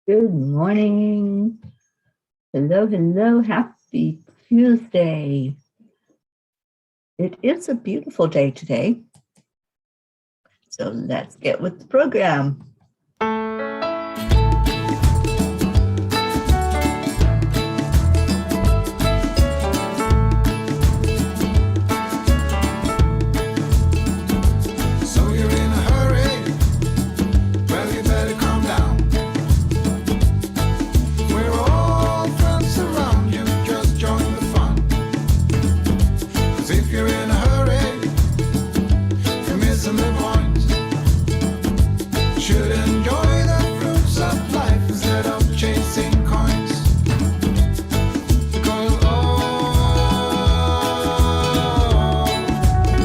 Good morning. Hello, hello. Happy Tuesday. It is a beautiful day today. So let's get with the program.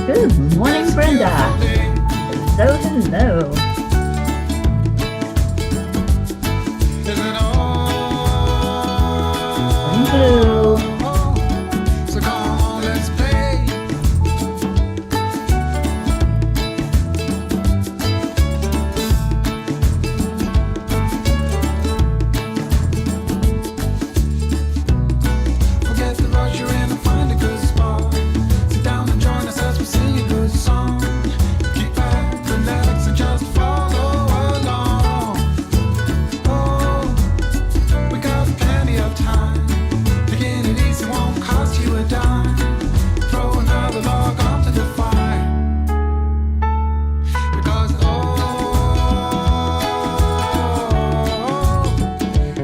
Good morning, Brenda. Hello, hello. I'm Blue. So come on, let's play. Forget the rush, you're in and find a good spot. Sit down and join us as we sing a good song. Keep back, relax, and just follow along. Oh, we got plenty of time. Taking it easy won't cost you a dime. Throw another log onto the fire. Because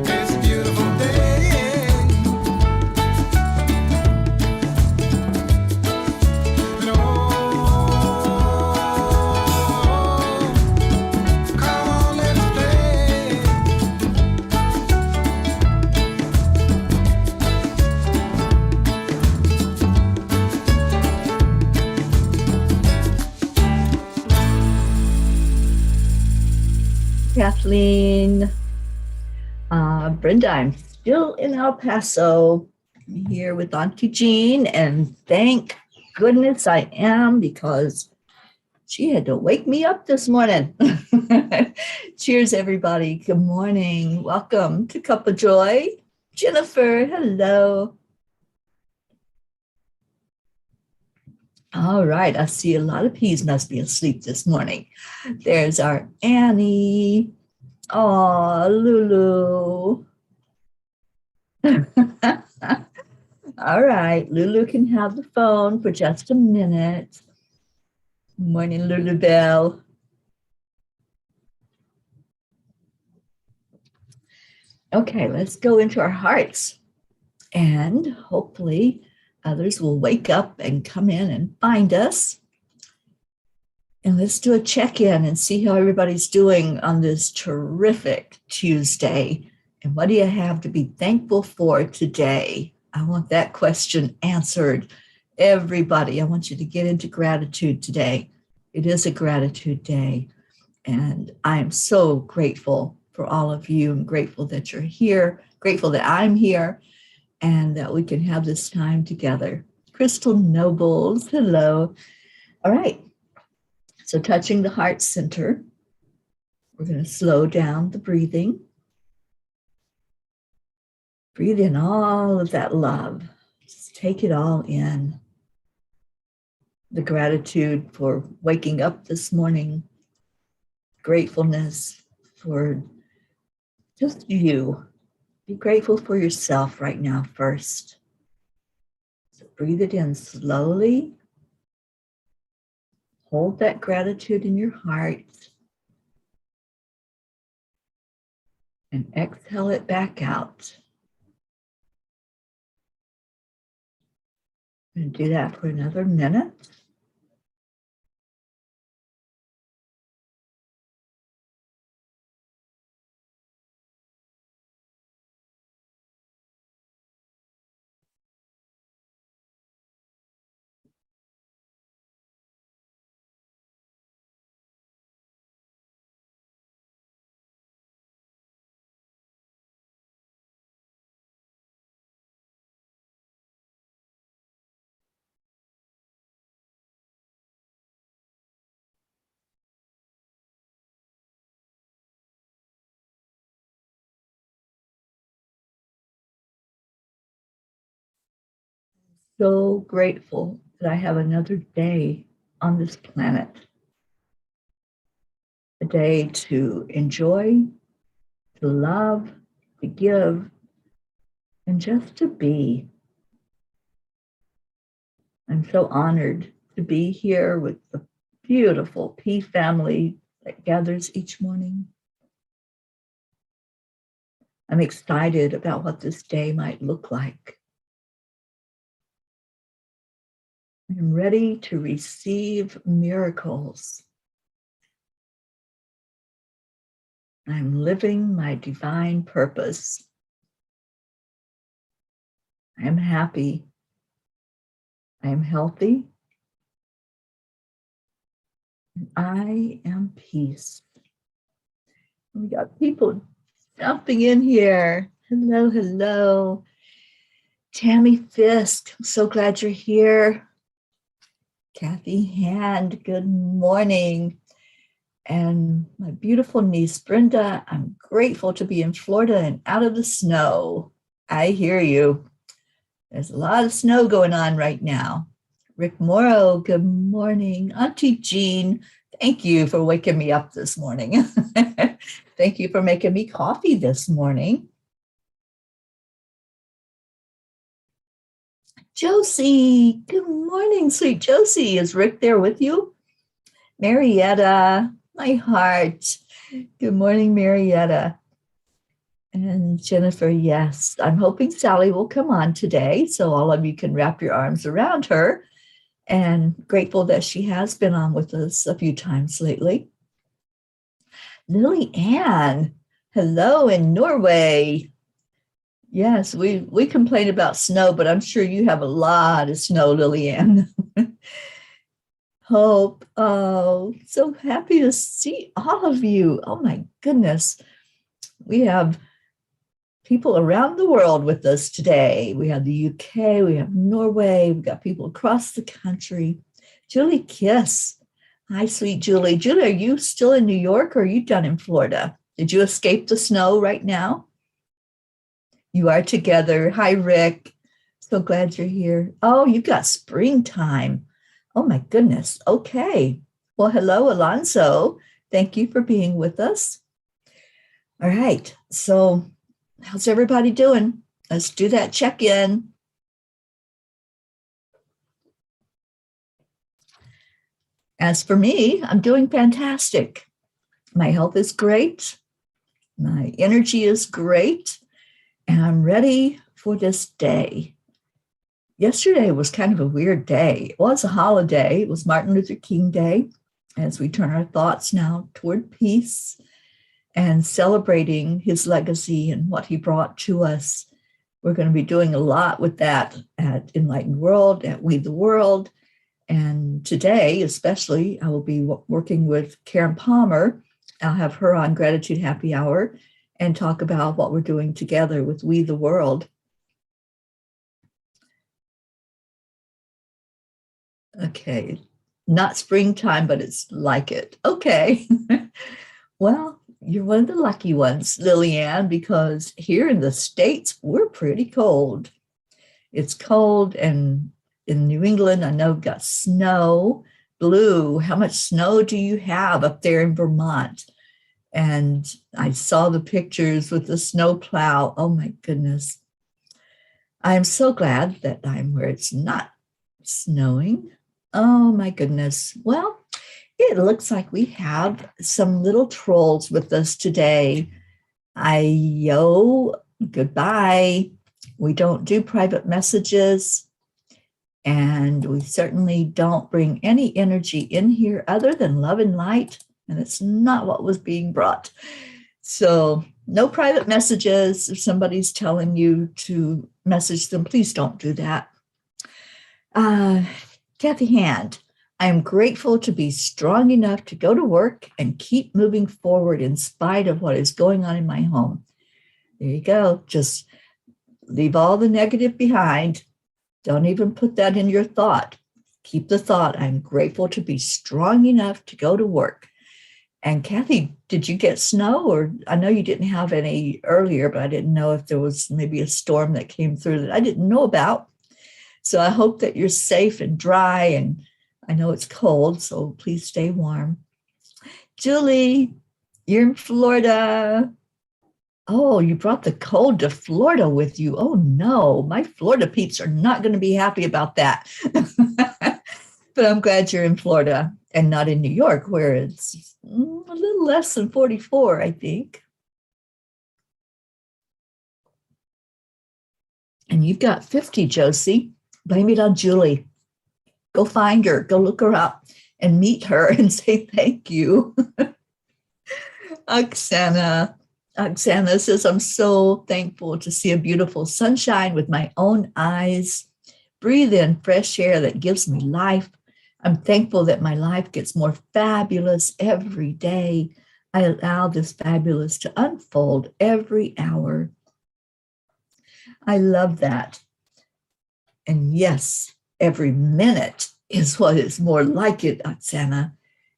it's a beautiful day. And come on, let's play. Kathleen. Brenda, I'm still in El Paso. I'm here with Auntie Jean, and thank goodness I am because she had to wake me up this morning. Cheers, everybody. Good morning. Welcome to Cuppa Joy. Jennifer, hello. All right, I see a lot of peas must be asleep this morning. There's our Annie. Oh, Lulu. All right, Lulu can have the phone for just a minute. Morning, Lulu Bell. Okay, let's go into our hearts, and hopefully others will wake up and come in and find us. And let's do a check-in and see how everybody's doing on this terrific Tuesday. And what do you have to be thankful for today? I want that question answered. Everybody, I want you to get into gratitude today. It is a gratitude day. And I'm so grateful for all of you. I'm grateful that you're here, grateful that I'm here, and that we can have this time together. Crystal Nobles, hello. All right. So touching the heart center, we're going to slow down the breathing. Breathe in all of that love. Just take it all in. The gratitude for waking up this morning. Gratefulness for just you. Be grateful for yourself right now first. So breathe it in slowly. Hold that gratitude in your heart. And exhale it back out. I'm going to do that for another minute. so grateful that I have another day on this planet, a day to enjoy, to love, to give, and just to be. I'm so honored to be here with the beautiful P family that gathers each morning. I'm excited about what this day might look like. I'm ready to receive miracles. I'm living my divine purpose. I'm happy. I am healthy. And I am peace. We got people jumping in here. Hello, hello. Tammy Fisk, I'm so glad you're here. Kathy Hand, good morning. And my beautiful niece, Brenda, I'm grateful to be in Florida and out of the snow. I hear you. There's a lot of snow going on right now. Rick Morrow, good morning. Auntie Jean, thank you for waking me up this morning. Thank you for making me coffee this morning. Josie, good morning, sweet Josie. Is Rick there with you? Marietta, my heart. Good morning, Marietta. And Jennifer, yes, I'm hoping Sally will come on today so all of you can wrap your arms around her. And grateful that she has been on with us a few times lately. Lily Ann, hello in Norway. Yes, we complain about snow, but I'm sure you have a lot of snow, Lily Ann. Hope, oh, so happy to see all of you. Oh my goodness. We have people around the world with us today. We have the UK, we have Norway, we've got people across the country. Julie Kiss. Hi, sweet Julie. Julie, are you still in New York or are you done in Florida? Did you escape the snow right now? You are together. Hi, Rick. So glad you're here. Oh, you got springtime. Oh my goodness. Okay. Well, hello, Alonso. Thank you for being with us. All right. So how's everybody doing? Let's do that check-in. As for me, I'm doing fantastic. My health is great. My energy is great. And I'm ready for this day. Yesterday was kind of a weird day. It was a holiday. It was Martin Luther King Day, as we turn our thoughts now toward peace and celebrating his legacy and what he brought to us. We're going to be doing a lot with that at Enlightened World, at We the World. And today, especially, I will be working with Karen Palmer. I'll have her on Gratitude Happy Hour and talk about what we're doing together with We the World. Okay, not springtime, but it's like it. Okay. Well, you're one of the lucky ones, Lillian, because here in the States, we're pretty cold. It's cold, and in New England, I know we've got snow. Blue, how much snow do you have up there in Vermont? And I saw the pictures with the snow plow. Oh my goodness. I'm so glad that I'm where it's not snowing. Oh my goodness. Well, it looks like we have some little trolls with us today. Ayo, goodbye. We don't do private messages, and we certainly don't bring any energy in here other than love and light, and it's not what was being brought. So no private messages. If somebody's telling you to message them, please don't do that. Kathy Hand, I am grateful to be strong enough to go to work and keep moving forward in spite of what is going on in my home. There you go. Just leave all the negative behind. Don't even put that in your thought. Keep the thought, I'm grateful to be strong enough to go to work. And Kathy, did you get snow? Or I know you didn't have any earlier, but I didn't know if there was maybe a storm that came through that I didn't know about. So I hope that you're safe and dry, and I know it's cold, so please stay warm. Julie, you're in Florida. Oh, you brought the cold to Florida with you. Oh no, my Florida peeps are not going to be happy about that. But I'm glad you're in Florida and not in New York, where it's a little less than 44, I think. And you've got 50, Josie. Blame it on Julie. Go find her, go look her up and meet her and say thank you. Oksana says, I'm so thankful to see a beautiful sunshine with my own eyes, breathe in fresh air that gives me life. I'm thankful that my life gets more fabulous every day. I allow this fabulous to unfold every hour. I love that. And yes, every minute is what is more like it, Oksana.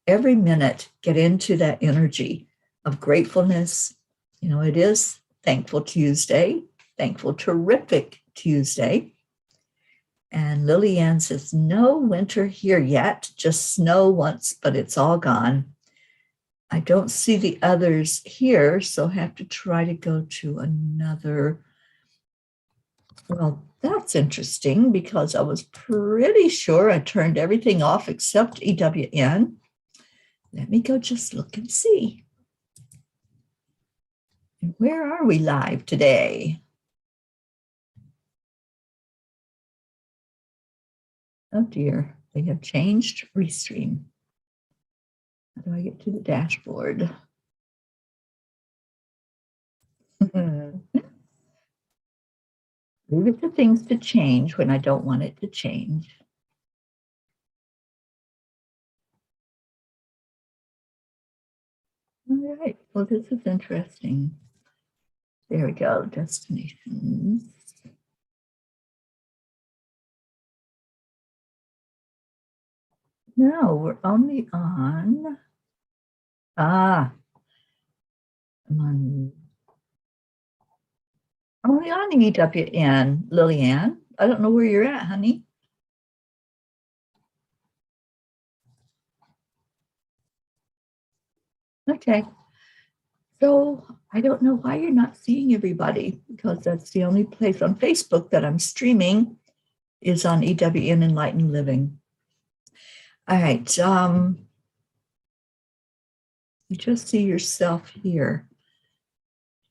Every minute, get into that energy of gratefulness. You know, it is Thankful Tuesday, Thankful Terrific Tuesday. And Lillian says, no winter here yet, just snow once, but it's all gone. I don't see the others here, so have to try to go to another. Well, that's interesting because I was pretty sure I turned everything off except EWN. Let me go just look and see. And where are we live today? Oh dear, they have changed Restream. How do I get to the dashboard? Leave it to things to change when I don't want it to change. All right, well, this is interesting. There we go, destinations. No, we're only on, I'm only on EWN, Lillian. I don't know where you're at, honey. Okay. So I don't know why you're not seeing everybody, because that's the only place on Facebook that I'm streaming is on EWN Enlightened Living. All right. You just see yourself here.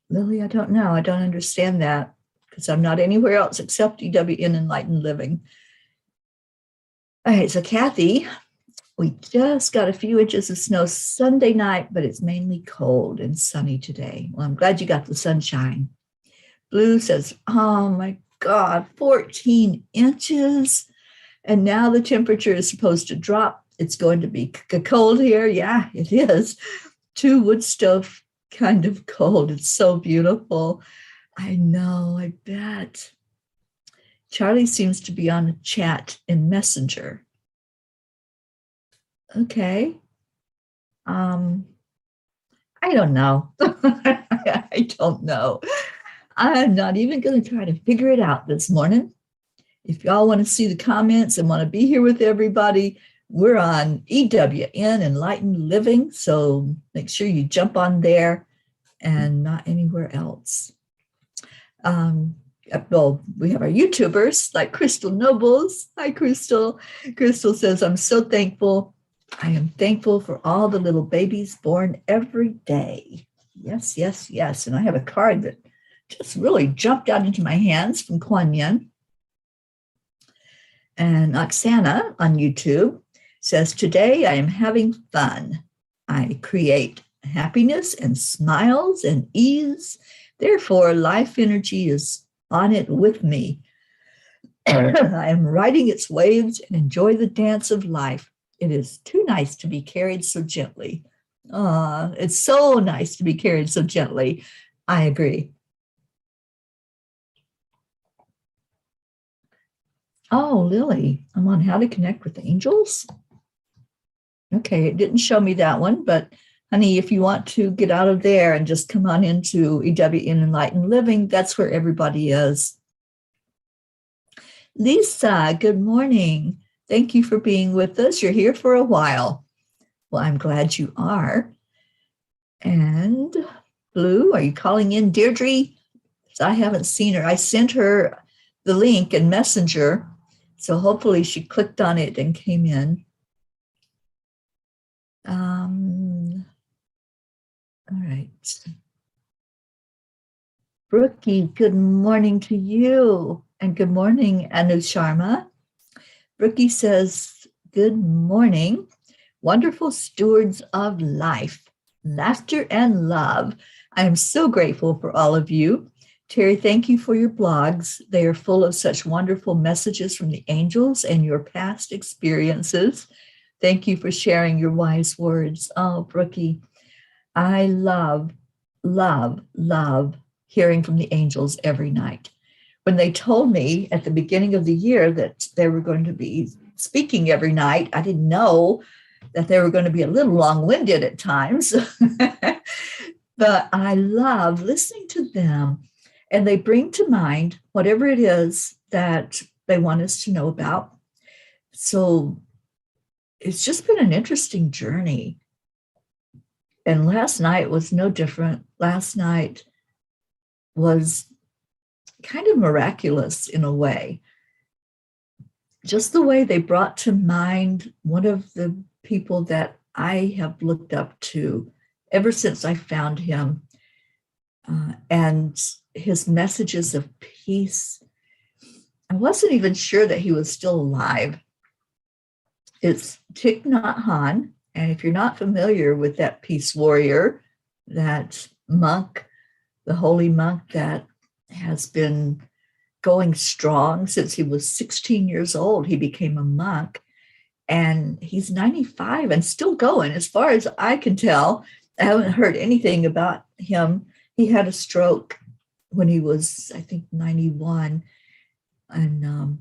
Lily, I don't know. I don't understand that because I'm not anywhere else except EWN Enlightened Living. All right. So Kathy, we just got a few inches of snow Sunday night, but it's mainly cold and sunny today. Well, I'm glad you got the sunshine. Blue says, oh my God, 14 inches. And now the temperature is supposed to drop. It's going to be cold here. Yeah, it is. 2 wood stove kind of cold. It's so beautiful. I know, I bet. Charlie seems to be on a chat in Messenger. Okay. I don't know. I don't know. I'm not even going to try to figure it out this morning. If y'all want to see the comments and want to be here with everybody, we're on EWN Enlightened Living. So make sure you jump on there and not anywhere else. Well, we have our YouTubers like Crystal Nobles. Hi, Crystal. Crystal says, I'm so thankful. I am thankful for all the little babies born every day. Yes, yes, yes. And I have a card that just really jumped out into my hands from Kuan Yin. And Oksana on YouTube says, today I am having fun. I create happiness and smiles and ease. Therefore, life energy is on it with me. I am riding its waves and enjoy the dance of life. It is too nice to be carried so gently. It's so nice to be carried so gently. I agree. Oh, Lily, I'm on how to connect with angels. Okay, it didn't show me that one, but honey, if you want to get out of there and just come on into EWN Enlightened Living, that's where everybody is. Lisa, good morning. Thank you for being with us. You're here for a while. Well, I'm glad you are. And Blue, are you calling in Deirdre? I haven't seen her. I sent her the link in Messenger, so hopefully she clicked on it and came in. All right. Brookie, good morning to you. And good morning, Anu Sharma. Brookie says, good morning. Wonderful stewards of life, laughter and love. I am so grateful for all of you. Teri, thank you for your blogs. They are full of such wonderful messages from the angels and your past experiences. Thank you for sharing your wise words. Oh, Brookie, I love hearing from the angels every night. When they told me at the beginning of the year that they were going to be speaking every night, I didn't know that they were going to be a little long-winded at times. But I love listening to them. And they bring to mind whatever it is that they want us to know about. So it's just been an interesting journey. And last night was no different. Last night was kind of miraculous in a way. Just the way they brought to mind one of the people that I have looked up to ever since I found him, and his messages of peace. I wasn't even sure that he was still alive. It's Thich Nhat Hanh, and if you're not familiar with that peace warrior, that monk, the holy monk that has been going strong since he was 16 years old, he became a monk, and he's 95 and still going. As far as I can tell, I haven't heard anything about him. He had a stroke when he was, I think, 91, and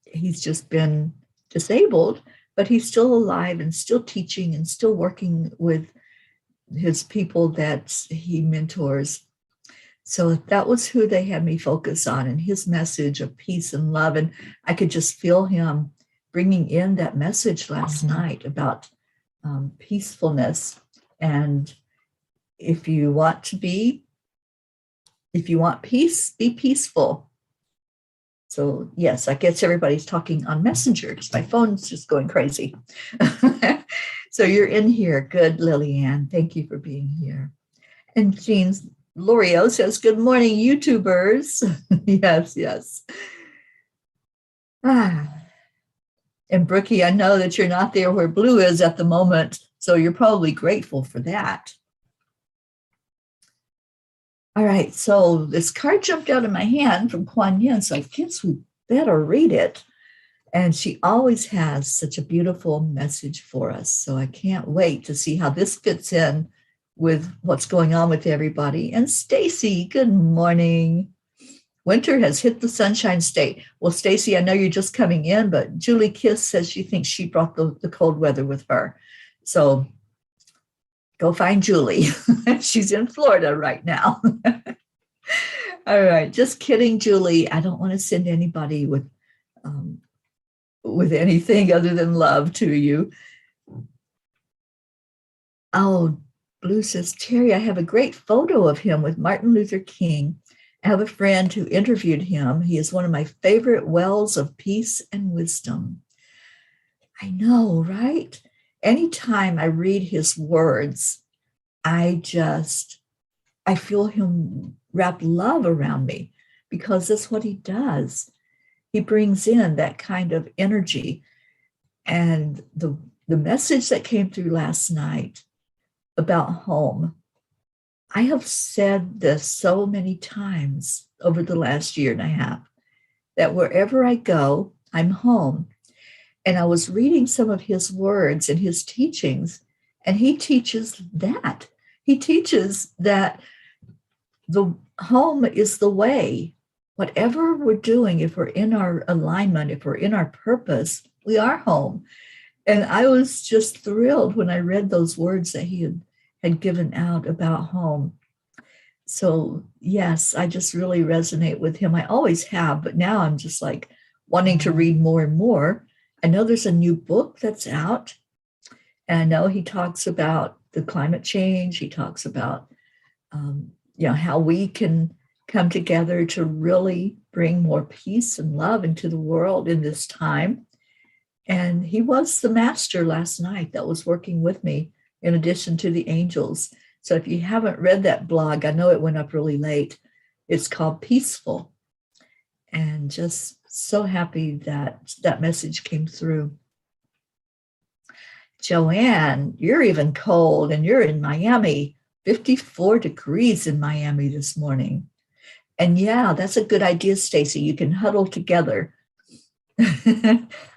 he's just been disabled, but he's still alive and still teaching and still working with his people that he mentors. So that was who they had me focus on, and his message of peace and love. And I could just feel him bringing in that message last night about peacefulness. And if you want peace, be peaceful. So yes, I guess everybody's talking on Messenger because my phone's just going crazy. So you're in here. Good, Lillian. Thank you for being here. And Jean L'Oreal says, good morning, YouTubers. Yes. And Brookie, I know that you're not there where Blue is at the moment, so you're probably grateful for that. All right, so this card jumped out of my hand from Kuan Yin, so I guess we better read it. And she always has such a beautiful message for us, so I can't wait to see how this fits in with what's going on with everybody. And Stacy, good morning. Winter has hit the Sunshine State. Well, Stacy, I know you're just coming in, but Julie Kiss says she thinks she brought the cold weather with her. So go find Julie. She's in Florida right now. All right, just kidding, Julie. I don't want to send anybody with anything other than love to you. Oh, Blue says, Teri, I have a great photo of him with Martin Luther King. I have a friend who interviewed him. He is one of my favorite wells of peace and wisdom. I know, right? Anytime I read his words, I feel him wrap love around me because that's what he does. He brings in that kind of energy. And the message that came through last night about home, I have said this so many times over the last year and a half, that wherever I go, I'm home. And I was reading some of his words and his teachings, and he teaches that. He teaches that the home is the way. Whatever we're doing, if we're in our alignment, if we're in our purpose, we are home. And I was just thrilled when I read those words that he had given out about home. So yes, I just really resonate with him. I always have, but now I'm just like, wanting to read more and more. I know there's a new book that's out. And I know he talks about the climate change. He talks about, how we can come together to really bring more peace and love into the world in this time. And he was the master last night that was working with me, in addition to the angels. So if you haven't read that blog, I know it went up really late. It's called Peaceful. And just so happy that that message came through. Joanne, you're even cold, and you're in Miami, 54 degrees in Miami this morning. And yeah, that's a good idea, Stacy. You can huddle together.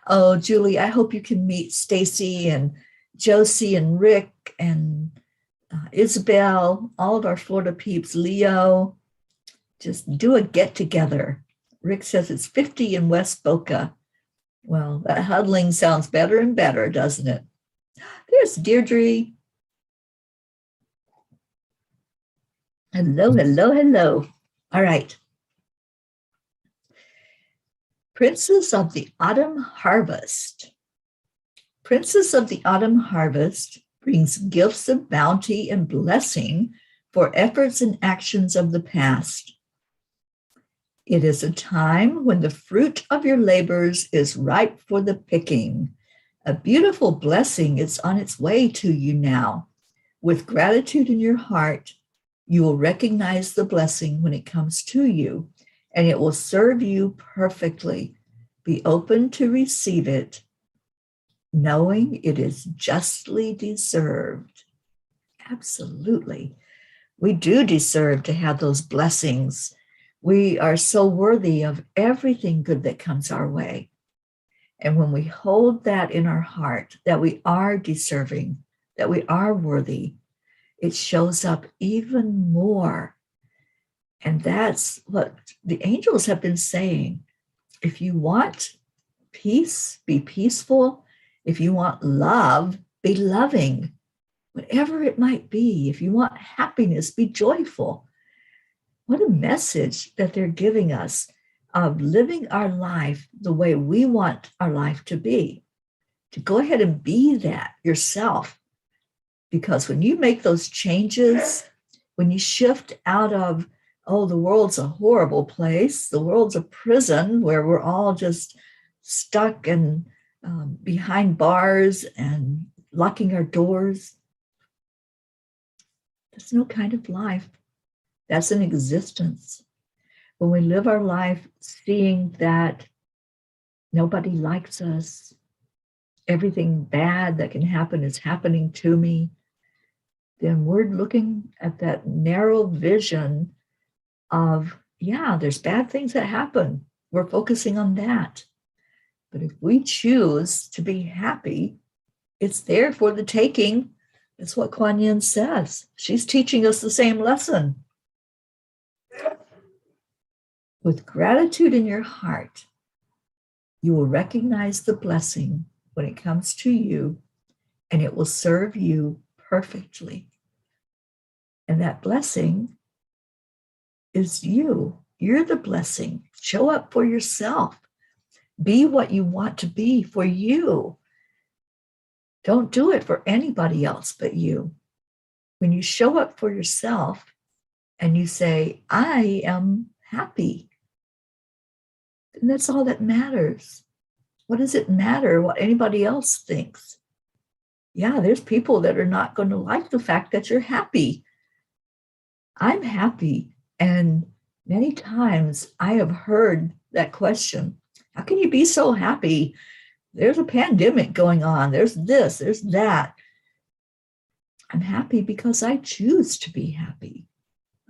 Oh, Julie, I hope you can meet Stacy and Josie and Rick and Isabel, all of our Florida peeps, Leo. Just do a get together. Rick says it's 50 in West Boca. Well, that huddling sounds better and better, doesn't it? There's Deirdre. Hello, hello, hello. All right. Princess of the Autumn Harvest. Princess of the Autumn Harvest brings gifts of bounty and blessing for efforts and actions of the past. It is a time when the fruit of your labors is ripe for the picking. A beautiful blessing is on its way to you now. With gratitude in your heart, you will recognize the blessing when it comes to you, and it will serve you perfectly. Be open to receive it, knowing it is justly deserved. Absolutely. We do deserve to have those blessings. We are so worthy of everything good that comes our way. And when we hold that in our heart, that we are deserving, that we are worthy, it shows up even more. And that's what the angels have been saying. If you want peace, be peaceful. If you want love, be loving. Whatever it might be. If you want happiness, be joyful. What a message that they're giving us of living our life the way we want our life to be. To go ahead and be that yourself. Because when you make those changes, when you shift out of, oh, the world's a horrible place, the world's a prison where we're all just stuck and behind bars and locking our doors. That's no kind of life. That's an existence. When we live our life seeing that nobody likes us, everything bad that can happen is happening to me, then we're looking at that narrow vision of, yeah, there's bad things that happen. We're focusing on that. But if we choose to be happy, it's there for the taking. That's what Kuan Yin says. She's teaching us the same lesson. With gratitude in your heart, you will recognize the blessing when it comes to you, and it will serve you perfectly. And that blessing is you. You're the blessing. Show up for yourself. Be what you want to be for you. Don't do it for anybody else but you. When you show up for yourself and you say, I am happy, then that's all that matters. What does it matter what anybody else thinks? Yeah, there's people that are not going to like the fact that you're happy. I'm happy. And many times I have heard that question, how can you be so happy? There's a pandemic going on. There's this, there's that. I'm happy because I choose to be happy.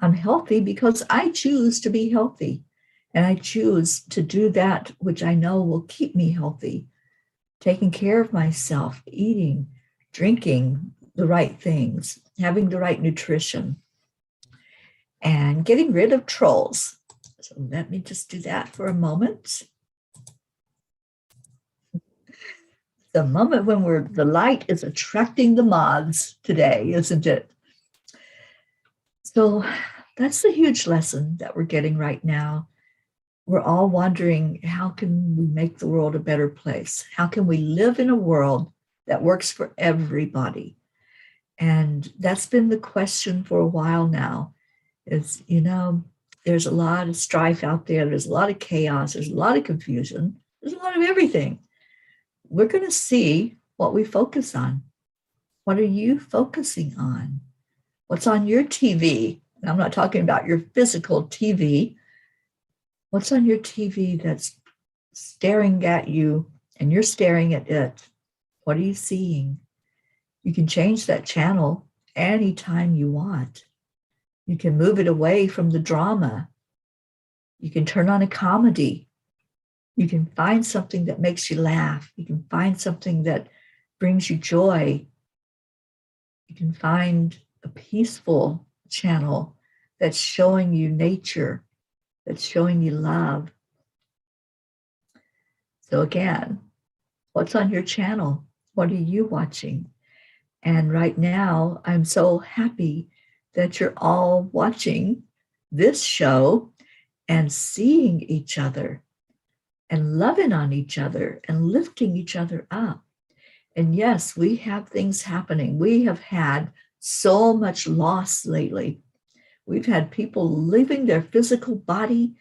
I'm healthy because I choose to be healthy. And I choose to do that which I know will keep me healthy, taking care of myself, eating, drinking the right things, having the right nutrition, and getting rid of trolls. So let me just do that for a moment. The moment when the light is attracting the moths today, isn't it? So that's the huge lesson that we're getting right now. we're all wondering, how can we make the world a better place? How can we live in a world that works for everybody? And that's been the question for a while now. Is, there's a lot of strife out there. There's a lot of chaos. There's a lot of confusion. There's a lot of everything. We're going to see what we focus on. What are you focusing on? What's on your TV? And I'm not talking about your physical TV. What's on your TV that's staring at you and you're staring at it? What are you seeing? You can change that channel anytime you want. You can move it away from the drama. You can turn on a comedy. You can find something that makes you laugh. You can find something that brings you joy. You can find a peaceful channel that's showing you nature, that's showing you love. So again, what's on your channel? What are you watching? And right now, I'm so happy that you're all watching this show and seeing each other and loving on each other and lifting each other up. And yes, we have things happening. We have had so much loss lately. We've had people leaving their physical body,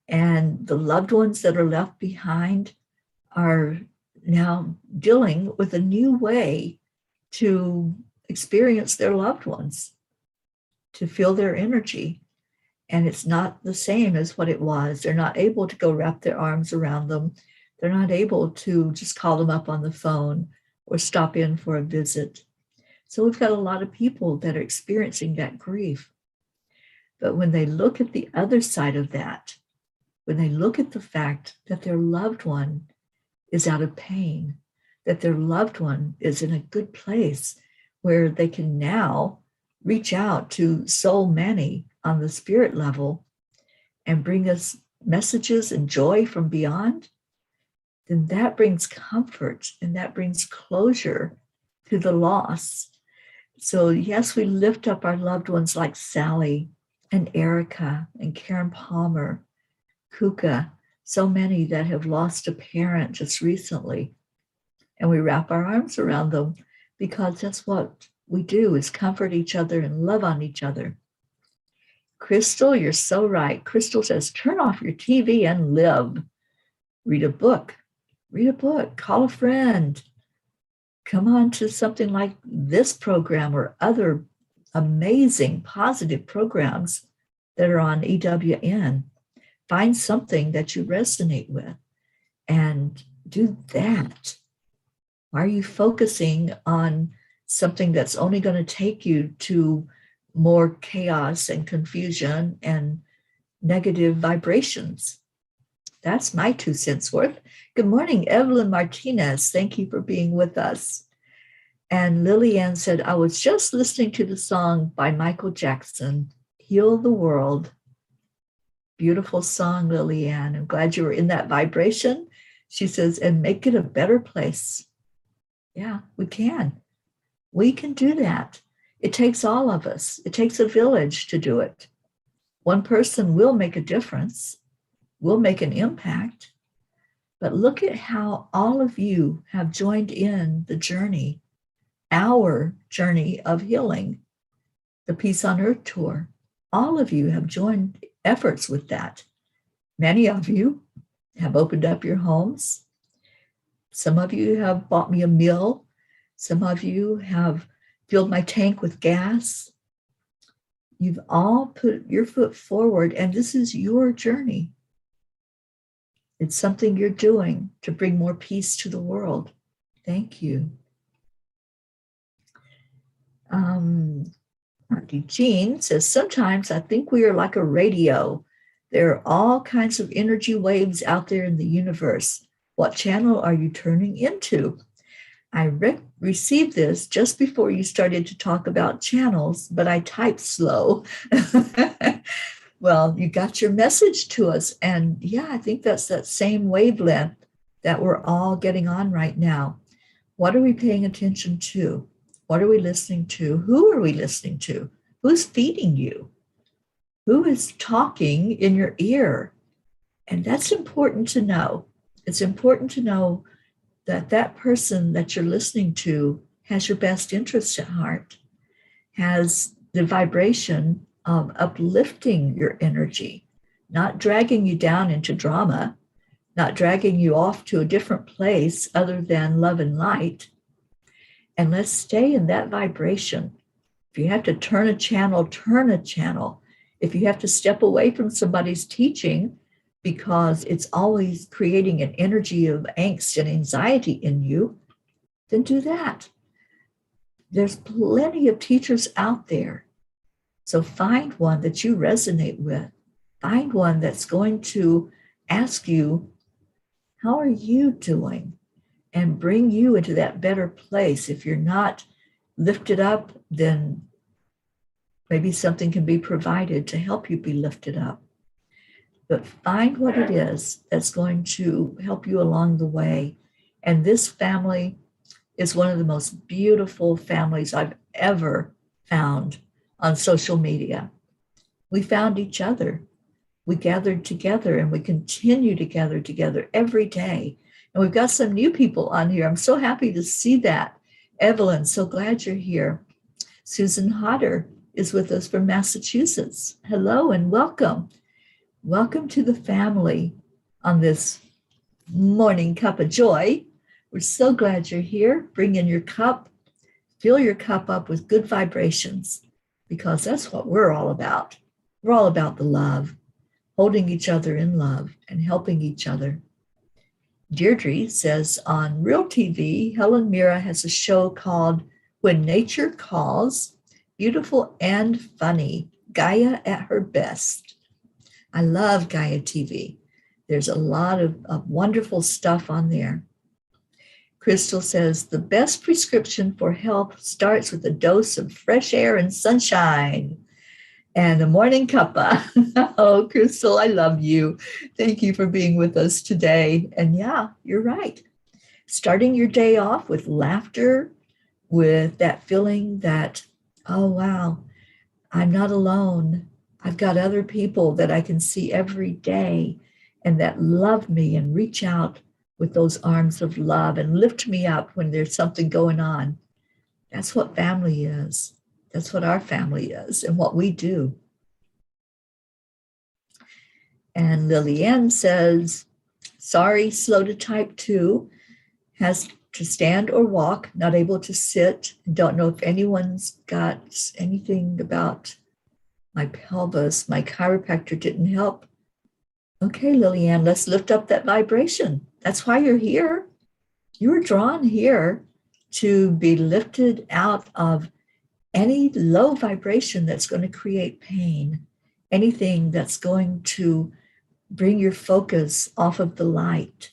and the loved ones that are left behind are now dealing with a new way to experience their loved ones, to feel their energy. And it's not the same as what it was. They're not able to go wrap their arms around them. They're not able to just call them up on the phone or stop in for a visit. So we've got a lot of people that are experiencing that grief. But when they look at the other side of that, when they look at the fact that their loved one is out of pain, that their loved one is in a good place where they can now reach out to so many on the spirit level and bring us messages and joy from beyond, then that brings comfort and that brings closure to the loss. So yes, we lift up our loved ones like Sally and Erica and Karen Palmer, Kuka, so many that have lost a parent just recently. And we wrap our arms around them because that's what we do, is comfort each other and love on each other. Crystal, you're so right. Crystal says, turn off your TV and live. Read a book. Read a book. Call a friend. Come on to something like this program or other amazing positive programs that are on EWN. Find something that you resonate with and do that. Why are you focusing on something that's only going to take you to more chaos and confusion and negative vibrations? That's my 2 cents worth. Good morning, Evelyn Martinez. Thank you for being with us. And Lillian said, I was just listening to the song by Michael Jackson, Heal the World. Beautiful song, Lillian. I'm glad you were in that vibration. She says, and make it a better place. Yeah, we can. We can do that. It takes all of us. It takes a village to do it. One person will make a difference, will make an impact. But look at how all of you have joined in the journey, our journey of healing, the Peace on Earth tour. All of you have joined efforts with that. Many of you have opened up your homes. Some of you have bought me a meal. Some of you have filled my tank with gas. You've all put your foot forward, and this is your journey. It's something you're doing to bring more peace to the world. Thank you. Auntie Jean says, sometimes I think we are like a radio. There are all kinds of energy waves out there in the universe. What channel are you turning into? I received this just before you started to talk about channels, but I typed slow. Well, you got your message to us. And yeah, I think that's that same wavelength that we're all getting on right now. What are we paying attention to? What are we listening to? Who are we listening to? Who's feeding you? Who is talking in your ear? And that's important to know. It's important to know that that person that you're listening to has your best interest at heart, has the vibration of uplifting your energy, not dragging you down into drama, not dragging you off to a different place other than love and light. And let's stay in that vibration. If you have to turn a channel, turn a channel. If you have to step away from somebody's teaching because it's always creating an energy of angst and anxiety in you, then do that. There's plenty of teachers out there. So find one that you resonate with. Find one that's going to ask you, how are you doing? And bring you into that better place. If you're not lifted up, then maybe something can be provided to help you be lifted up. But find what it is that's going to help you along the way. And this family is one of the most beautiful families I've ever found on social media. We found each other. We gathered together and we continue to gather together every day. And we've got some new people on here. I'm so happy to see that. Evelyn, so glad you're here. Susan Hodder is with us from Massachusetts. Hello and welcome. Welcome to the family on this Morning Cuppa JoY. We're so glad you're here. Bring in your cup. Fill your cup up with good vibrations, because that's what we're all about. We're all about the love, holding each other in love and helping each other. Deirdre says on Real TV, Helen Mirren has a show called When Nature Calls, beautiful and funny, Gaia at her best. I love Gaia TV. There's a lot of wonderful stuff on there. Crystal says, the best prescription for health starts with a dose of fresh air and sunshine. And the Morning Cuppa. Oh, Crystal, I love you. Thank you for being with us today. And yeah, you're right. Starting your day off with laughter, with that feeling that, oh, wow, I'm not alone. I've got other people that I can see every day and that love me and reach out with those arms of love and lift me up when there's something going on. That's what family is. That's what our family is and what we do. And Lillian says, sorry, slow to type 2, has to stand or walk, not able to sit. Don't know if anyone's got anything about my pelvis. My chiropractor didn't help. Okay, Lillian, let's lift up that vibration. That's why you're here. You were drawn here to be lifted out of any low vibration that's going to create pain, anything that's going to bring your focus off of the light.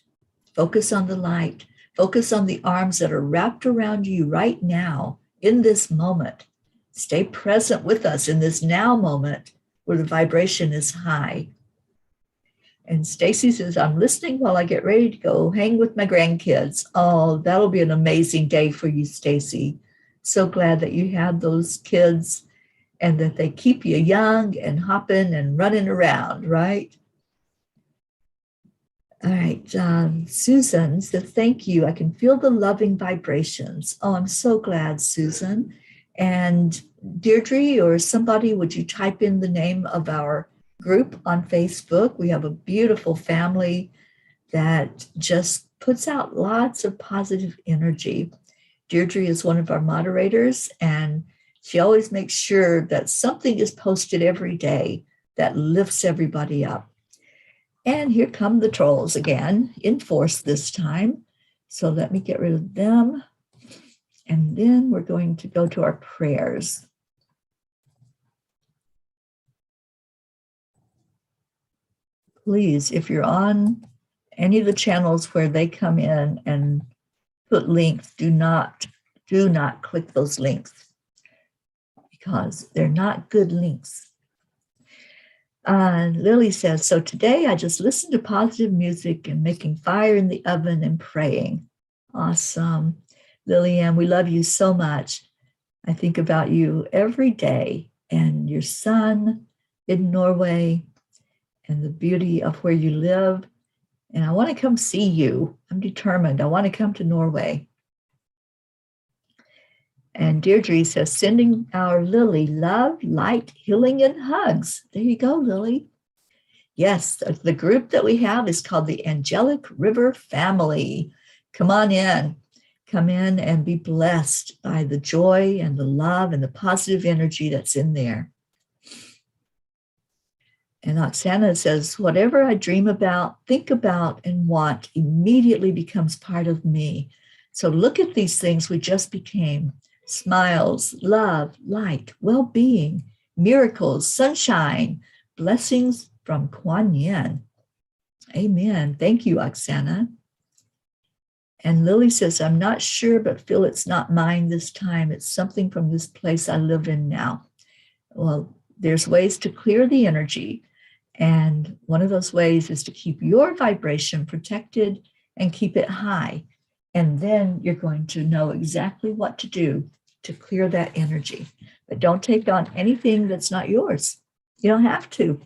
Focus on the light. Focus on the arms that are wrapped around you right now in this moment. Stay present with us in this now moment where the vibration is high. And Stacy says, I'm listening while I get ready to go hang with my grandkids. Oh, that'll be an amazing day for you, Stacy. So glad that you have those kids and that they keep you young and hopping and running around, right? All right, Susan said, thank you. I can feel the loving vibrations. Oh, I'm so glad, Susan. And Deirdre or somebody, would you type in the name of our group on Facebook? We have a beautiful family that just puts out lots of positive energy. Deirdre is one of our moderators, and she always makes sure that something is posted every day that lifts everybody up. And here come the trolls again, in force this time. So let me get rid of them. And then we're going to go to our prayers. Please, if you're on any of the channels where they come in and put links, do not click those links because they're not good links. Lily says, so today I just listened to positive music and making fire in the oven and praying. Awesome. Lillian, we love you so much. I think about you every day and your son in Norway and the beauty of where you live. And I want to come see you. I'm determined. I want to come to Norway. And Deirdre says, sending our Lily love, light, healing, and hugs. There you go, Lily. Yes, the group that we have is called the Angelic River Family. Come on in. Come in and be blessed by the joy and the love and the positive energy that's in there. And Oksana says, whatever I dream about, think about, and want immediately becomes part of me. So look at these things we just became. Smiles, love, light, well-being, miracles, sunshine, blessings from Kuan Yin. Amen. Thank you, Oksana. And Lily says, I'm not sure, but feel it's not mine this time. It's something from this place I live in now. Well, there's ways to clear the energy. And one of those ways is to keep your vibration protected and keep it high. And then you're going to know exactly what to do to clear that energy. But don't take on anything that's not yours. You don't have to.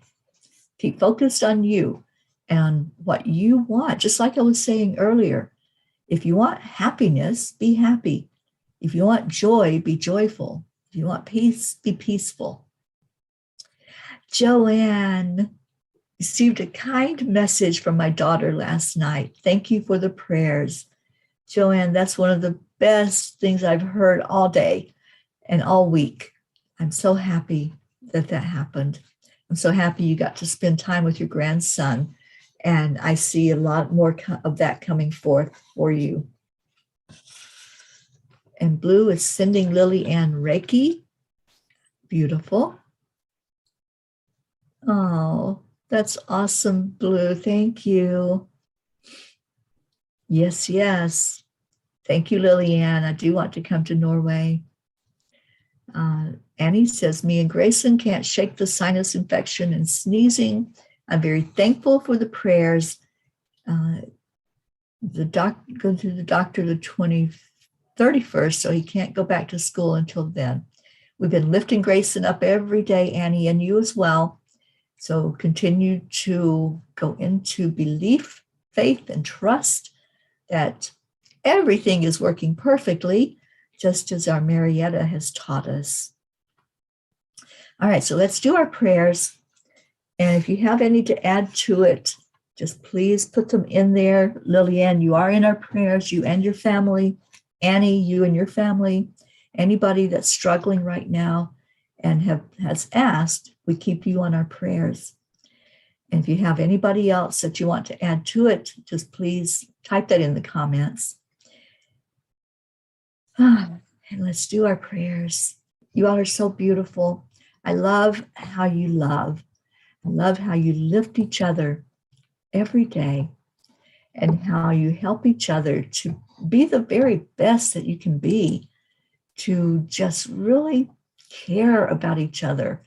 Keep focused on you and what you want. Just like I was saying earlier, if you want happiness, be happy. If you want joy, be joyful. If you want peace, be peaceful. Joanne received a kind message from my daughter last night. Thank you for the prayers. Joanne, that's one of the best things I've heard all day and all week. I'm so happy that happened. I'm so happy you got to spend time with your grandson. And I see a lot more of that coming forth for you. And Blue is sending Lily Ann Reiki. Beautiful. Oh, that's awesome, Blue. Thank you. Yes, yes. Thank you, Lily Ann. I do want to come to Norway. Annie says, me and Grayson can't shake the sinus infection and sneezing. I'm very thankful for the prayers. Go to the doctor the 31st, so he can't go back to school until then. We've been lifting Grayson up every day, Annie, and you as well. So continue to go into belief, faith, and trust that everything is working perfectly, just as our Marietta has taught us. All right, so let's do our prayers. And if you have any to add to it, just please put them in there. Lillian, you are in our prayers, you and your family. Annie, you and your family. Anybody that's struggling right now and has asked, we keep you on our prayers. And if you have anybody else that you want to add to it, just please type that in the comments. And let's do our prayers. You all are so beautiful. I love how you love. I love how you lift each other every day and how you help each other to be the very best that you can be, to just really care about each other.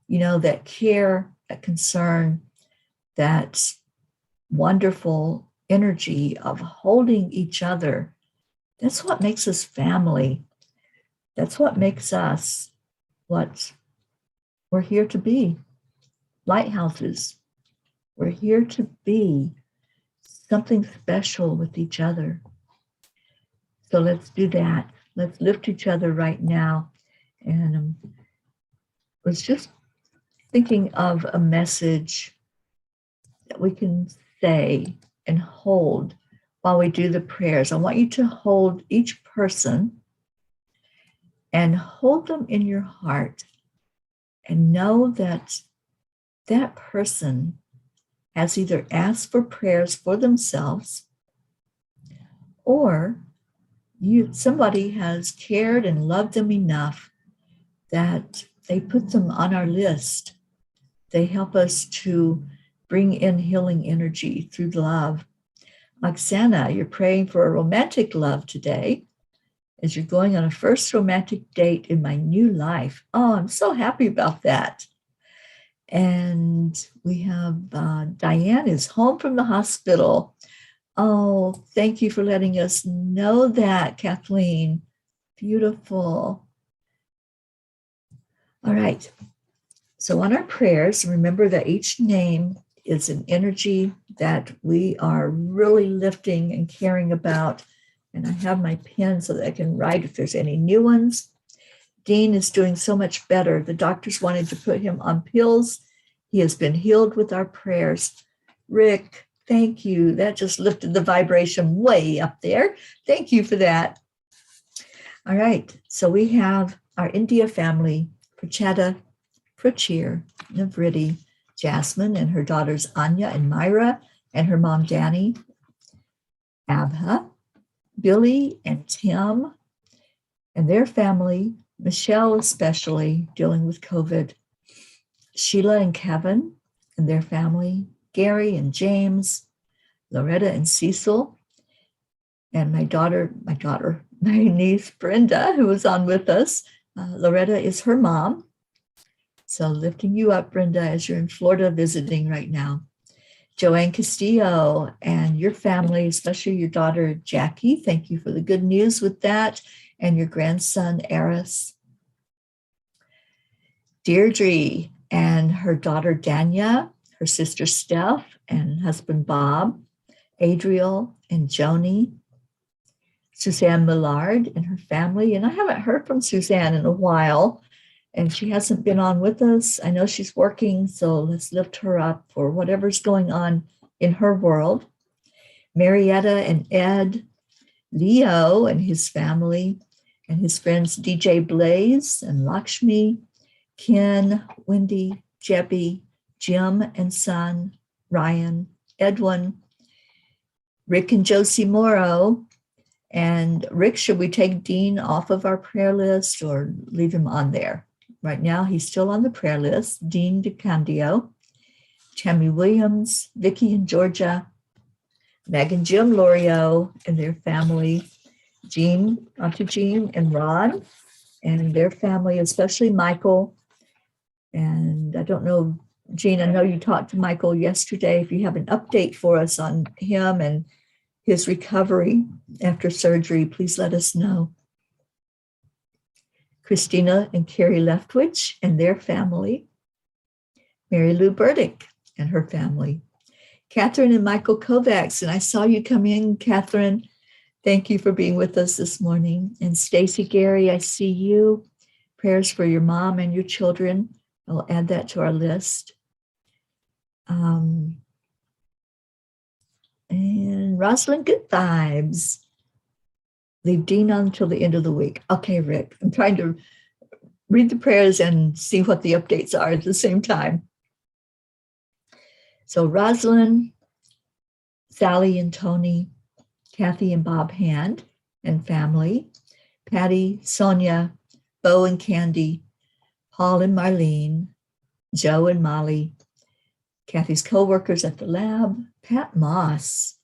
You know, that care, that concern, that wonderful energy of holding each other. That's what makes us family. That's what makes us what we're here to be. Lighthouses. We're here to be something special with each other. So let's do that. Let's lift each other right now. And I was just thinking of a message that we can say and hold while we do the prayers. I want you to hold each person and hold them in your heart and know that that person has either asked for prayers for themselves or somebody has cared and loved them enough that they put them on our list. They help us to bring in healing energy through love. Oksana, you're praying for a romantic love today as you're going on a first romantic date in my new life. Oh, I'm so happy about that. And we have Diane is home from the hospital. Oh, thank you for letting us know that, Kathleen. Beautiful. All right. So on our prayers, remember that each name is an energy that we are really lifting and caring about. And I have my pen so that I can write if there's any new ones. Dean is doing so much better. The doctors wanted to put him on pills. He has been healed with our prayers. Rick, thank you. That just lifted the vibration way up there. Thank you for that. All right. So we have our India family, Prachetta, Prachir, Navriti, Jasmine and her daughters Anya and Myra and her mom Danny, Abha, Billy and Tim and their family, Michelle especially dealing with COVID, Sheila and Kevin and their family, Gary and James, Loretta and Cecil, and my niece Brenda, who was on with us. Loretta is her mom. So lifting you up, Brenda, as you're in Florida visiting right now. Joanne Castillo and your family, especially your daughter, Jackie. Thank you for the good news with that. And your grandson, Eris. Deirdre and her daughter, Danya, her sister, Steph, and husband, Bob, Adriel and Joni, Suzanne Millard and her family. And I haven't heard from Suzanne in a while, and she hasn't been on with us. I know she's working, so let's lift her up for whatever's going on in her world. Marietta and Ed, Leo and his family, and his friends DJ Blaze and Lakshmi, Ken, Wendy, Jebby, Jim and son, Ryan, Edwin, Rick and Josie Morrow. And Rick, should we take Dean off of our prayer list or leave him on there? Right now, he's still on the prayer list. Dean DeCandio, Tammy Williams, Vicky and Georgia, Meg and Jim Lorio and their family, Jean, Auntie Jean and Ron and their family, especially Michael. And I don't know, Jean, I know you talked to Michael yesterday. If you have an update for us on him and his recovery after surgery, please let us know. Christina and Carrie Leftwich and their family, Mary Lou Burdick and her family, Catherine and Michael Kovacs. And I saw you come in, Catherine. Thank you for being with us this morning. And Stacy Gary, I see you. Prayers for your mom and your children. I'll add that to our list. And Rosalind, good vibes. Leave Dean on until the end of the week. Okay, Rick, I'm trying to read the prayers and see what the updates are at the same time. So Rosalind, Sally and Tony, Kathy and Bob Hand and family, Patty, Sonia, Bo and Candy, Paul and Marlene, Joe and Molly, Kathy's co-workers at the lab, Pat Moss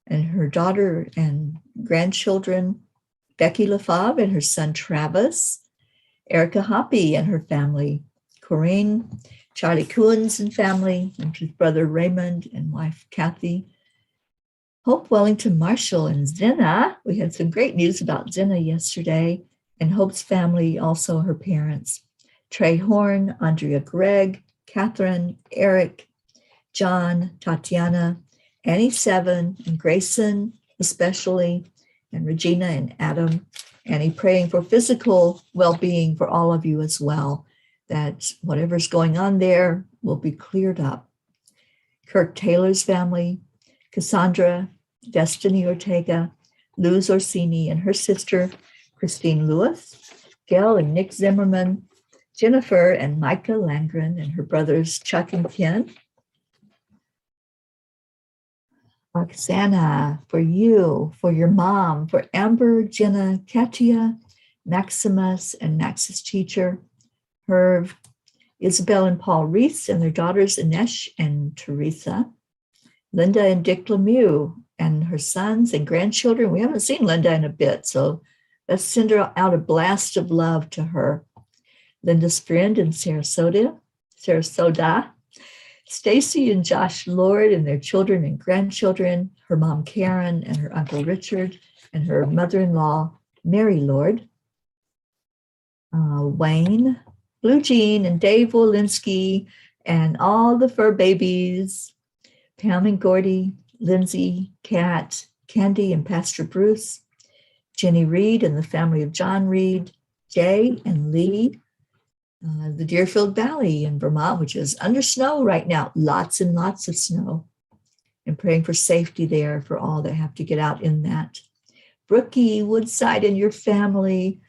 and her daughter and grandchildren, Becky LaFave and her son Travis, Erica Hoppy and her family, Corinne, Charlie Coons and family, and his brother Raymond and wife Kathy, Hope Wellington Marshall and Zena. We had some great news about Zena yesterday, and Hope's family, also her parents, Trey Horn, Andrea Gregg, Catherine, Eric, John, Tatiana, Annie Seven, and Grayson especially, and Regina and Adam. Annie praying for physical well-being for all of you as well, that whatever's going on there will be cleared up. Kirk Taylor's family, Cassandra, Destiny Ortega, Luz Orsini and her sister, Christine Lewis, Gail and Nick Zimmerman, Jennifer and Micah Langren and her brothers Chuck and Ken, Roxana, for you, for your mom, for Amber, Jenna, Katia, Maximus and Max's teacher, Herb, Isabel and Paul Reese and their daughters Inesh and Teresa, Linda and Dick Lemieux and her sons and grandchildren. We haven't seen Linda in a bit, so let's send her out a blast of love to her. Linda's friend in Sarasota, Stacy and Josh Lord and their children and grandchildren, her mom Karen and her uncle Richard and her mother-in-law Mary Lord, Wayne, Blue Jean and Dave Walensky and all the fur babies, Pam and Gordy, Lindsay, Kat, Candy and Pastor Bruce, Jenny Reed and the family of John Reed, Jay and Lee, the Deerfield Valley in Vermont, which is under snow right now, lots and lots of snow, and praying for safety there for all that have to get out in that. Brookie, Woodside and your family,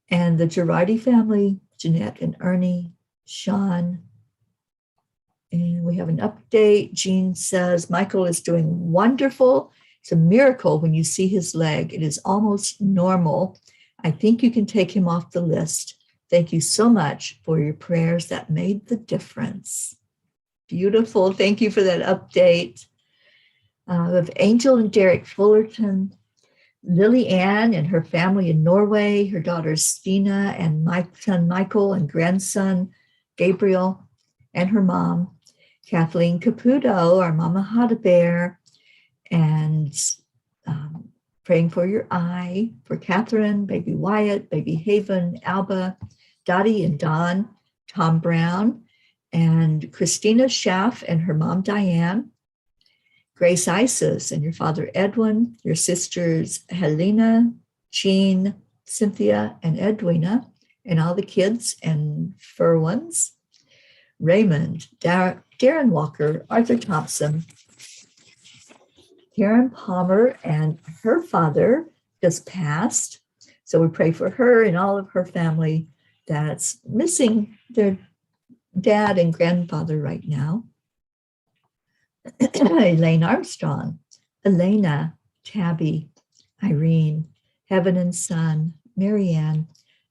and the Girardi family, Jeanette and Ernie, Sean. And we have an update. Jean says, Michael is doing wonderful. It's a miracle when you see his leg. It is almost normal. I think you can take him off the list. Thank you so much for your prayers that made the difference. Beautiful. Thank you for that update. We have Angel and Derek Fullerton, Lily Ann and her family in Norway, her daughters Stina and my son Michael and grandson Gabriel and her mom, Kathleen Caputo, our Mama Hada Bear, and praying for your eye, for Catherine, baby Wyatt, baby Haven, Alba, Dottie and Don, Tom Brown, and Christina Schaff and her mom Diane, Grace Isis and your father Edwin, your sisters Helena, Jean, Cynthia, and Edwina, and all the kids and fur ones, Raymond, Darren Walker, Arthur Thompson, Karen Palmer and her father just passed. So we pray for her and all of her family that's missing their dad and grandfather right now. Elaine Armstrong, Elena, Tabby, Irene, Heaven and Son, Marianne,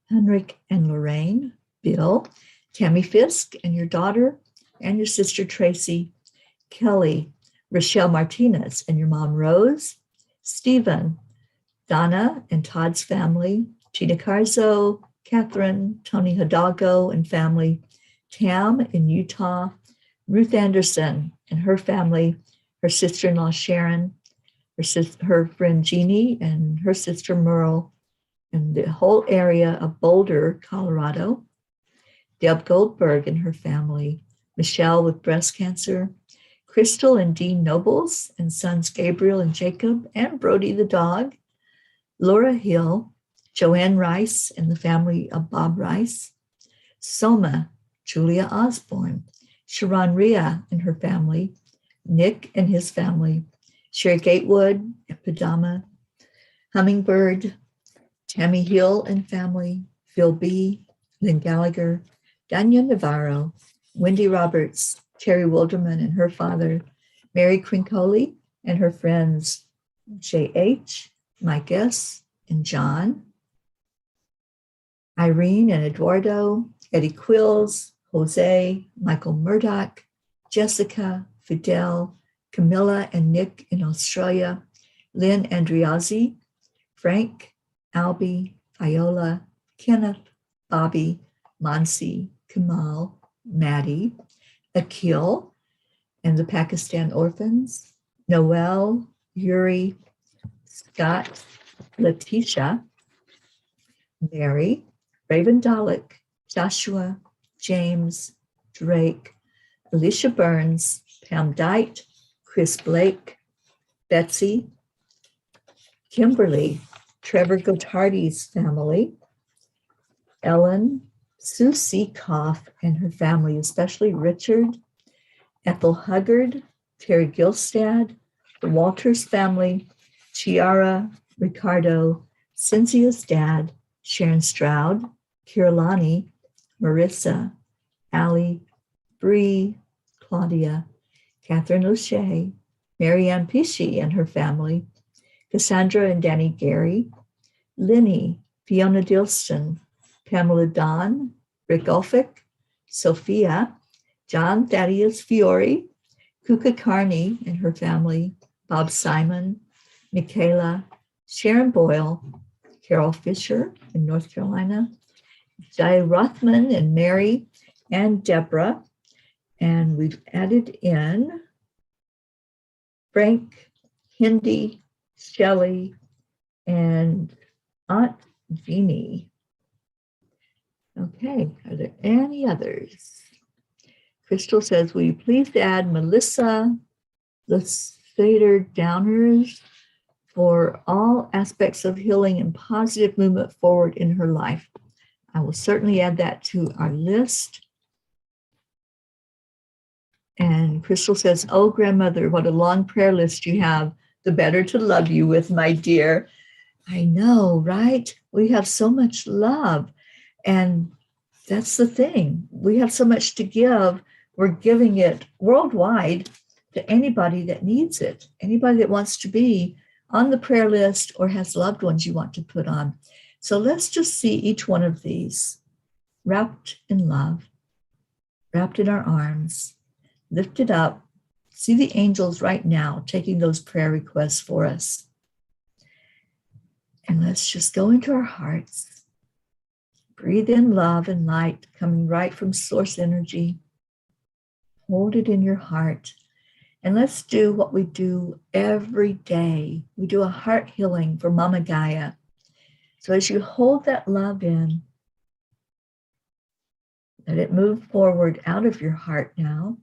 Henrik and Lorraine, Bill, Tammy Fisk and your daughter and your sister Tracy, Kelly, Rochelle Martinez and your mom Rose, Stephen, Donna and Todd's family, Tina Carzo, Catherine, Tony Hidalgo and family, Tam in Utah, Ruth Anderson and her family, her sister-in-law Sharon, her friend Jeannie and her sister Merle, and the whole area of Boulder, Colorado, Deb Goldberg and her family, Michelle with breast cancer, Crystal and Dean Nobles and sons Gabriel and Jacob and Brody the dog, Laura Hill, Joanne Rice and the family of Bob Rice, Soma, Julia Osborne, Sharon Rhea and her family, Nick and his family, Sherry Gatewood, Epidama, Hummingbird, Tammy Hill and family, Phil B., Lynn Gallagher, Danya Navarro, Wendy Roberts, Terry Wilderman and her father, Mary Crincoli and her friends, J.H., Mike S., and John, Irene and Eduardo, Eddie Quills, Jose, Michael Murdoch, Jessica, Fidel, Camilla and Nick in Australia, Lynn Andriazzi, Frank, Albie, Viola, Kenneth, Bobby, Mansi, Kamal, Maddie, Akil, and the Pakistan orphans, Noel, Yuri, Scott, Letitia, Mary, Raven Dalek, Joshua, James, Drake, Alicia Burns, Pam Dite, Chris Blake, Betsy, Kimberly, Trevor Gotardi's family, Ellen, Sue Seacoff and her family, especially Richard, Ethel Huggard, Terry Gilstad, the Walters family, Chiara, Ricardo, Cynthia's dad, Sharon Stroud, Kirlani, Marissa, Allie, Bree, Claudia, Catherine O'Shea, Marianne Pisci and her family, Cassandra and Danny Gary, Linny, Fiona Dilston, Pamela Don, Rick Ulfick, Sophia, John Thaddeus Fiore, Kuka Carney and her family, Bob Simon, Michaela, Sharon Boyle, Carol Fisher in North Carolina, Jai Rothman and Mary and Deborah. And we've added in Frank, Hindi, Shelley, and Aunt Jeannie. Okay, are there any others? Crystal says, will you please add Melissa, the Theta downers for all aspects of healing and positive movement forward in her life. I will certainly add that to our list. And Crystal says, oh, grandmother, what a long prayer list you have. The better to love you with, my dear. I know, right? We have so much love. And that's the thing. We have so much to give. We're giving it worldwide to anybody that needs it, anybody that wants to be on the prayer list or has loved ones you want to put on. So let's just see each one of these wrapped in love, wrapped in our arms, lifted up. See the angels right now taking those prayer requests for us. And let's just go into our hearts. Breathe in love and light coming right from source energy. Hold it in your heart. And let's do what we do every day. We do a heart healing for Mama Gaia. So as you hold that love in, let it move forward out of your heart now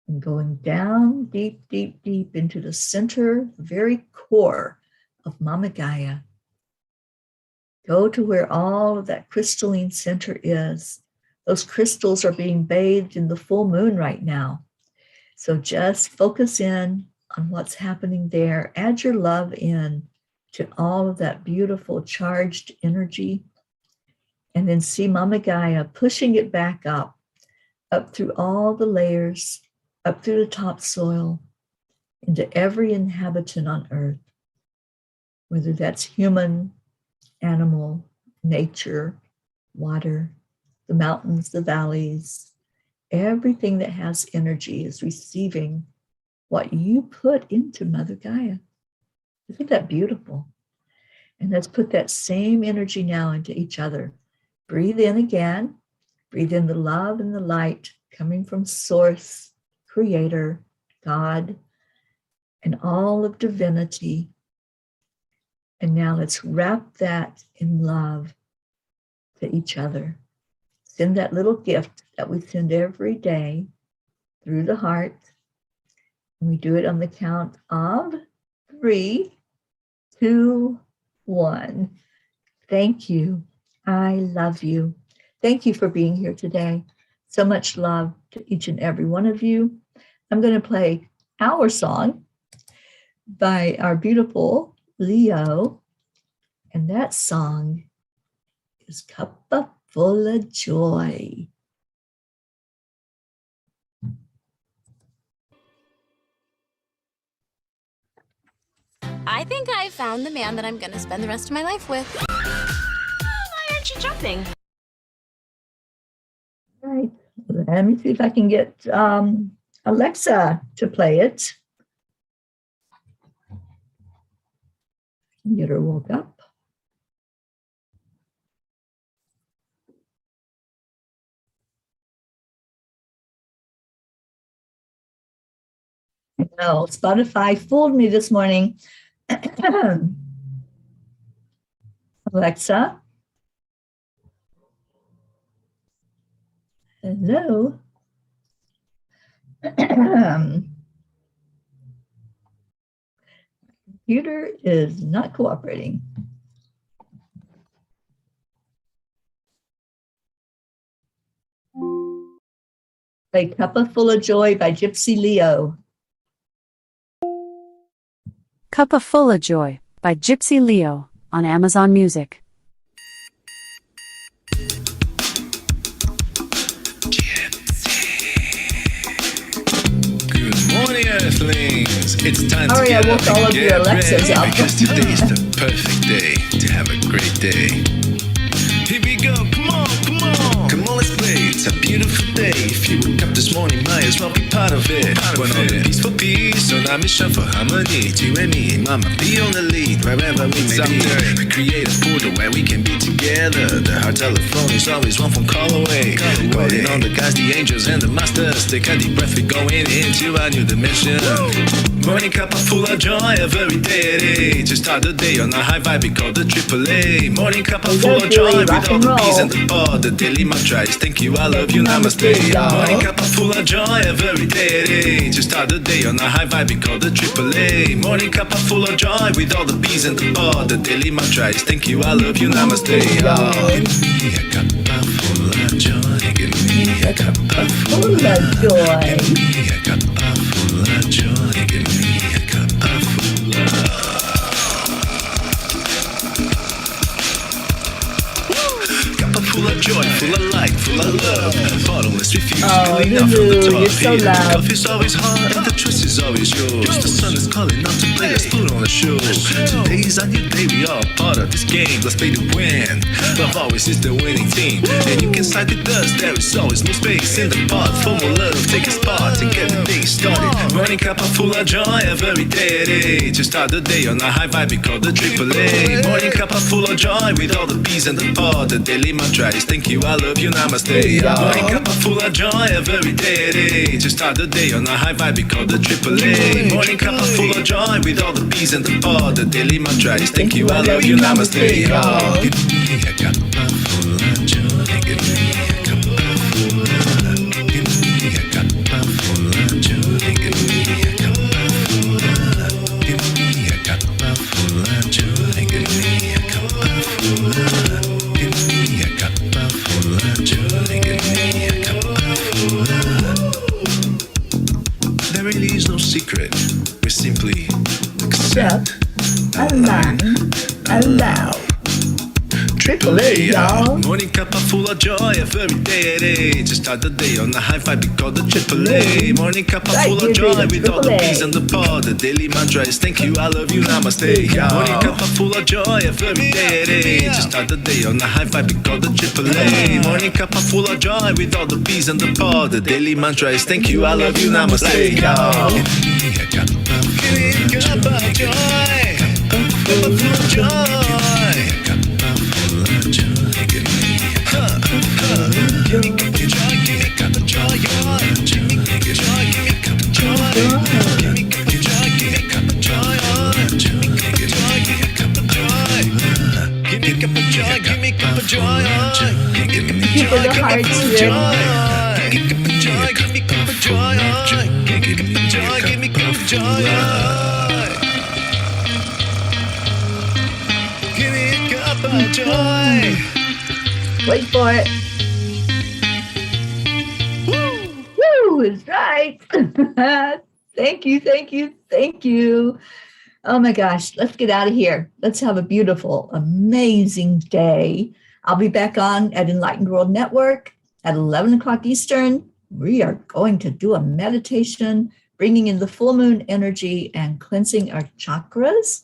and going down deep, deep, deep into the center, the very core of Mama Gaia. Go to where all of that crystalline center is. Those crystals are being bathed in the full moon right now. So just focus in on what's happening there. Add your love in to all of that beautiful charged energy. And then see Mama Gaia pushing it back up through all the layers, up through the topsoil, into every inhabitant on earth, whether that's human, animal, nature, water, the mountains, the valleys. Everything that has energy is receiving what you put into Mother Gaia. Isn't that beautiful? And let's put that same energy now into each other. Breathe in again. Breathe in the love and the light coming from Source, Creator, God, and all of divinity. And now let's wrap that in love to each other. Send that little gift that we send every day through the heart. And we do it on the count of 3, 2, 1. Thank you. I love you. Thank you for being here today. So much love to each and every one of you. I'm going to play our song by our beautiful Leo. And that song is Cuppa Fulla Joy. I think I found the man that I'm going to spend the rest of my life with. Why aren't you jumping? All right. Let me see if I can get Alexa to play it. Get her woke up. I know, Spotify fooled me this morning. Alexa. Hello. Computer is not cooperating. Play Cuppa Fulla Joy by Gypsy Leo. Cuppa Fulla Joy by Gypsy Leo on Amazon Music. Good morning, Earthlings. It's time to Sorry, I get woke up all and of your get Alexas ready up. because today is the perfect day to have a great day. Here we go, come on, come on. Come on, let's play. It's a beautiful day. If you woke up this morning, might as well be part of it. When all the peaceful peace So now mission for harmony. You and me, mama, be on the lead wherever we may be. We create a portal where we can be together. The heart telephone is always one phone call away. Calling on the guys, the angels and the masters. Take a deep breath, we're going into a new dimension. Morning Cuppa Fulla Joy every day. To start the day on a high vibe, we call the AAA. Morning Cuppa Fulla Joy with all the peas and the pod. The daily mantra is thank you, I love you, namaste. Morning Cuppa Fulla Joy every day. To start the day on a high vibe, we call the AAA. Morning Cuppa Fulla Joy with all the peas and the pod. The daily mantra is thank you, I love you, namaste. Give me a cuppa full of joy. Give me a cuppa full of joy. Give me a cuppa full of joy. Give me a cuppa full of Cuppa full of joy, full of light, full of love. Bottomless refuse, spilling out from the top. You're so The loud. coffee's always hot and the choice is always yours. The sun is calling out to play, let's put on a show. Today is a new day, we are part of this game. Let's play to win. Love always is the winning team. And you can side with us, there is always no space in the pot. For more love, take a spot and get the day started. Morning Cuppa Fulla Joy every day. To start the day on a high vibe, we call the AAA. Morning Cuppa Fulla Joy with all the peas and the pod. The daily mantra is thank you, I love you, namaste. Morning Cuppa Fulla Joy every day. To start the day on a high vibe, we call the AAA. Morning Cuppa Fulla Joy with all the peas and the pod. The daily mantra is thank you, I love you, namaste. Give me a cuppa full of joy. Give me a cuppa full of. Give me a cuppa full of joy. Give me a cuppa full of. Give me a cuppa full of joy. Give me a cuppa full of. Give me a cuppa full of joy. Give me a cuppa full of. There really is no secret. We simply accept, Allow. AAA, y'all. Morning Cuppa Fulla Joy every day. To start the day on a high vibe, we call the AAA. Morning Cuppa Fulla Joy with all the peas and the pod. The daily mantra is thank you, I love you, namaste. Morning Cuppa Fulla Joy every day. To start the day on a high vibe, we call the AAA. Morning Cuppa Fulla Joy with all the peas and the pod. The daily mantra is thank you, I love you, namaste. Give me a cuppa full of joy. Cuppa full of joy. Give me cup of joy, give me cup of joy, give me cup of joy, give me cup of joy, give me cup of joy, give me cup of joy, give me cup of joy, give me cup of joy, give me cup of joy, give me cup of joy, give me joy, cup of joy, give me cup of joy, give me cup of joy, give me cup of joy, give me cup of joy, give me a cup of joy. Wait for it. Woo, is right. Thank you. Oh my gosh, let's get out of here. Let's have a beautiful, amazing day. I'll be back on at Enlightened World Network at 11 o'clock Eastern. We are going to do a meditation, bringing in the full moon energy and cleansing our chakras,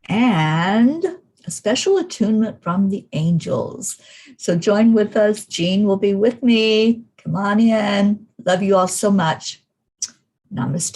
and a special attunement from the angels. So join with us. Jean will be with me. Come on in. Love you all so much. Namaste.